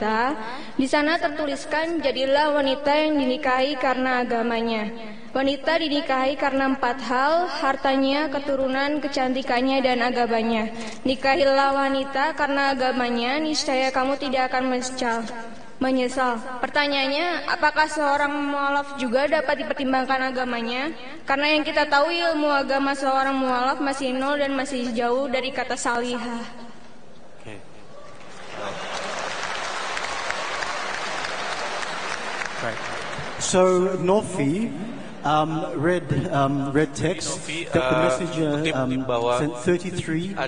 wanita. Di sana tertuliskan, jadilah wanita yang dinikahi karena agamanya. Wanita dinikahi karena 4 hal, hartanya, keturunan, kecantikannya, dan agamanya. Nikahilah wanita karena agamanya, niscaya kamu tidak akan menyesal. Pertanyaannya, apakah seorang mualaf juga dapat dipertimbangkan agamanya? Karena yang kita tahu, ilmu agama seorang mualaf masih nol dan masih jauh dari kata salihah. Okay. Right. So Nofi read text that the messenger sent 33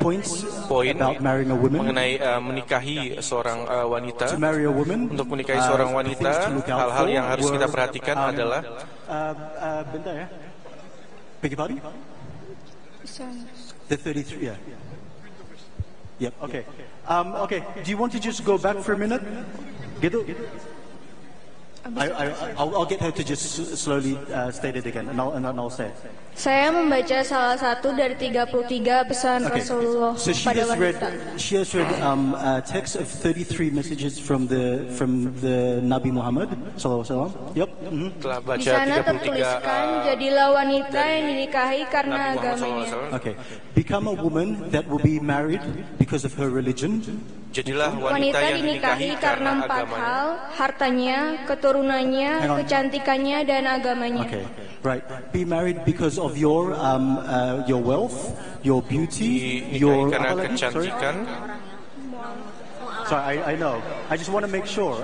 points about marrying a woman. Mengenai menikahi seorang wanita. To marry a woman, untuk menikahi seorang wanita, hal-hal yang harus kita perhatikan adalah bentar ya. Beg your pardon? The 33, yeah. Yep, okay. Okay, do you want to just go back for a minute? Gitu? I'll get her to just slowly state it again, and I'll say it. Saya membaca salah satu dari 33 pesan Rasulullah pada wanita. She has read text of 33 messages from the Nabi Muhammad sallallahu alaihi wasallam. Yep. Di sana tertuliskan, jadilah wanita yang dinikahi karena agamanya. Okay. Become a woman that will be married because of her religion. Jadilah wanita yang dinikahi karena 4 hal, hartanya, keturunannya, kecantikannya, dan agamanya. Okay, right. Be married because of your wealth, your beauty, your karena kecantikan. Sorry, I know. I just want to make sure.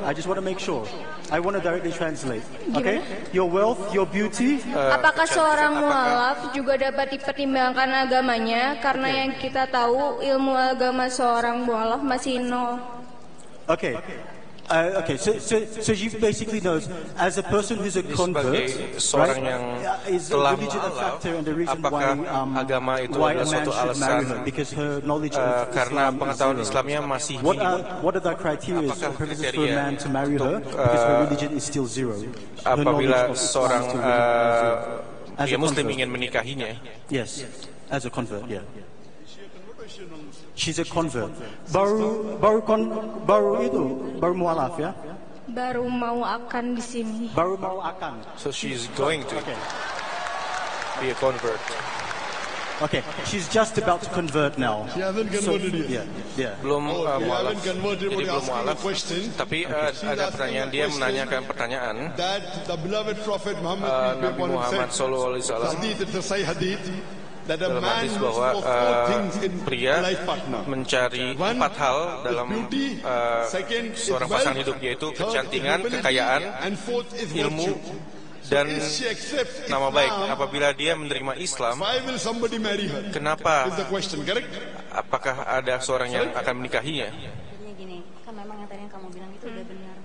I want to directly translate. Okay? Your wealth, your beauty. Apakah seorang mualaf juga dapat dipertimbangkan agamanya? Karena yang kita tahu, ilmu agama seorang mualaf masih nol. Okay. Okay, so you basically know, as a person who's a convert, seorang right, yang is telah religion a factor and the reason apakah agama itu adalah suatu alasan karena pengetahuan Islamnya masih what are the criteria or premises for a man to marry her because her religion is still zero? Apabila seorang Muslim ingin menikahinya? Yes, as a convert, yeah. She's a convert. Baru mualaf ya? Baru mau akan di sini. Baru mau akan. So she's going to be a convert. Okay, she's just about to convert now. She hasn't converted yet. Yeah. Belum mualaf. Jadi belum mualaf. Tapi ada pertanyaan, dia menanyakan pertanyaan. Nabi Muhammad sallallahu alaihi wasallam dalam hadis bahwa pria mencari 4 hal dalam seorang pasangan hidup, yaitu kecantikan, kekayaan, ilmu, dan nama baik. Apabila dia menerima Islam, kenapa? Apakah ada seorang yang akan menikahinya? Gini, kan memang yang tadi yang kamu bilang itu udah benar.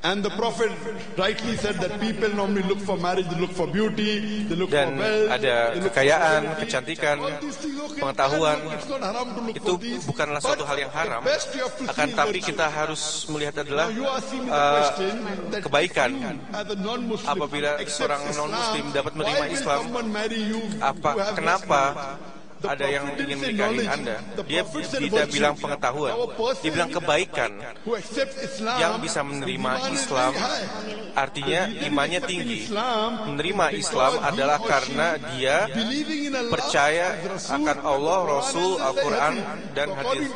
And the Prophet rightly said that people normally look for marriage, they look for beauty, they look for wealth. Ada kekayaan, kecantikan, pengetahuan. Itu bukanlah suatu hal yang haram. Akan tapi kita harus melihat adalah kebaikan. Apabila seorang non-Muslim dapat menerima Islam, kenapa ada yang ingin menikahi Anda? Dia tidak bilang pengetahuan, dia bilang kebaikan. Yang bisa menerima Islam artinya imannya tinggi. Menerima Islam adalah karena dia percaya akan Allah, Rasul, Al-Quran, dan hadis.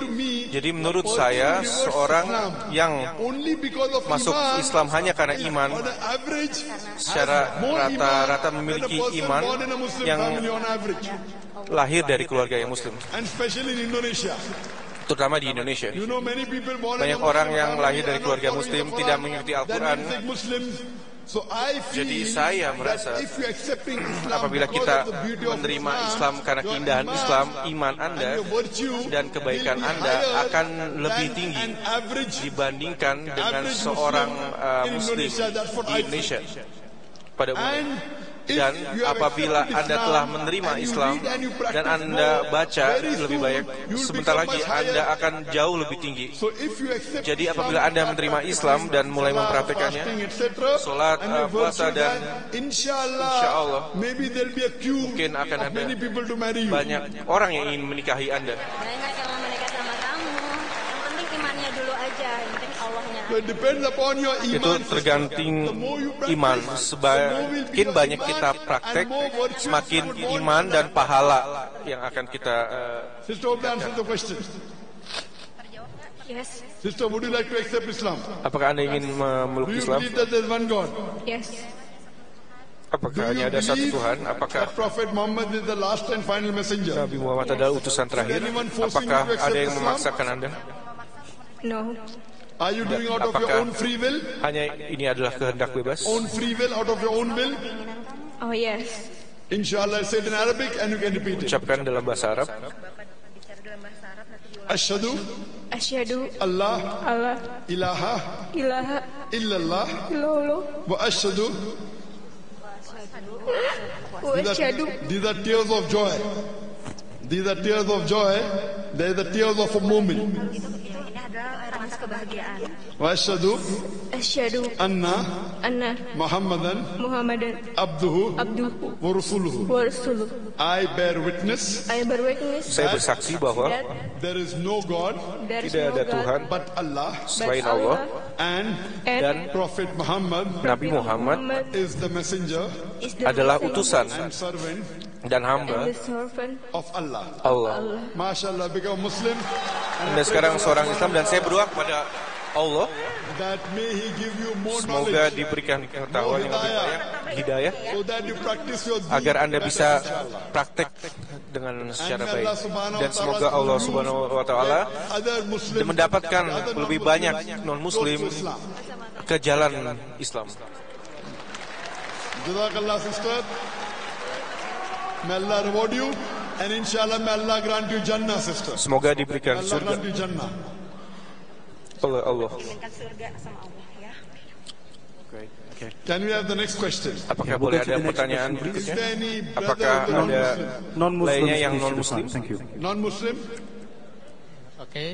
Jadi menurut saya, seorang yang masuk Islam hanya karena iman, secara rata-rata memiliki iman yang lahir dari keluarga yang Muslim, terutama di Indonesia. Banyak orang yang lahir dari keluarga Muslim tidak mengikuti Al-Quran. Jadi saya merasa apabila kita menerima Islam karena keindahan Islam, iman Anda dan kebaikan Anda akan lebih tinggi dibandingkan dengan seorang Muslim di Indonesia pada umumnya. Dan apabila Anda telah menerima Islam dan Anda baca lebih banyak, sebentar lagi Anda akan jauh lebih tinggi. Jadi apabila Anda menerima Islam dan mulai mempraktekannya, sholat, puasa, dan insya Allah mungkin akan ada banyak orang yang ingin menikahi Anda. dulu aja, yang penting Allahnya. So it depends upon your Itu iman. tergantung iman. Semakin banyak kita praktek, semakin iman dan pahala yang akan kita Sister, hope that answers the question. Yes. Sister, would you like to accept Islam? apakah Anda ingin memeluk Do you Islam? believe that there is one God? Yes. Apakah hanya ada satu Tuhan? Apakah that Prophet Muhammad is the last and final messenger? Nabi Muhammad adalah utusan terakhir? Apakah ada yang memaksakan Anda? No. Are you doing out of your Apakah own free will? hanya ini adalah kehendak bebas? Own free will, out of your own will? Oh yes. Inshallah, say it in Arabic and you can repeat it. Ucapkan dalam bahasa Arab. Ashhadu Asyhadu Allah Allah ilaha ilaha illallah illallah wa ashhadu. wa asyhadu. These are tears of joy. These are tears of joy. They are the tears of a mu'min. Ini adalah tangis kebahagiaan. Wa ashhadu Asyhadu anna anna Muhammadan Muhammadan abduhu abduhu wa rasuluhu. wa rasuluh. I bear witness I bear witness Saya bersaksi bahwa that there is no God there is tidak no ada God Tuhan but Allah, selain Allah, and dan Prophet Muhammad Nabi Muhammad is the messenger is the adalah messenger utusan and servant dan and hamba the servant of Allah. Allah. MashaAllah, become Muslim. Anda sekarang seorang Islam dan saya berdoa kepada Allah That may He give you more semoga knowledge diberikan pengetahuan yang lebih banyak, hidayah, so that you practice your deen agar Anda bisa praktek dengan secara baik. Dan semoga Allah Subhanahu wa taala other Muslims mendapatkan lebih banyak non-muslim ke jalan Islam. Jazakallah, sister. May Allah reward you, and inshallah may Allah grant you Jannah, sister. Semoga diberikan Allah surga grant you Jannah. oleh Allah. Inginkan surga sama Allah ya. Can we have the next question? Apakah we'll boleh go to ada the next pertanyaan question, Is berikutnya? there any Apakah brother ada Non-Muslims, lainnya yang please, non-Muslim? Thank you. non-Muslim? Okay.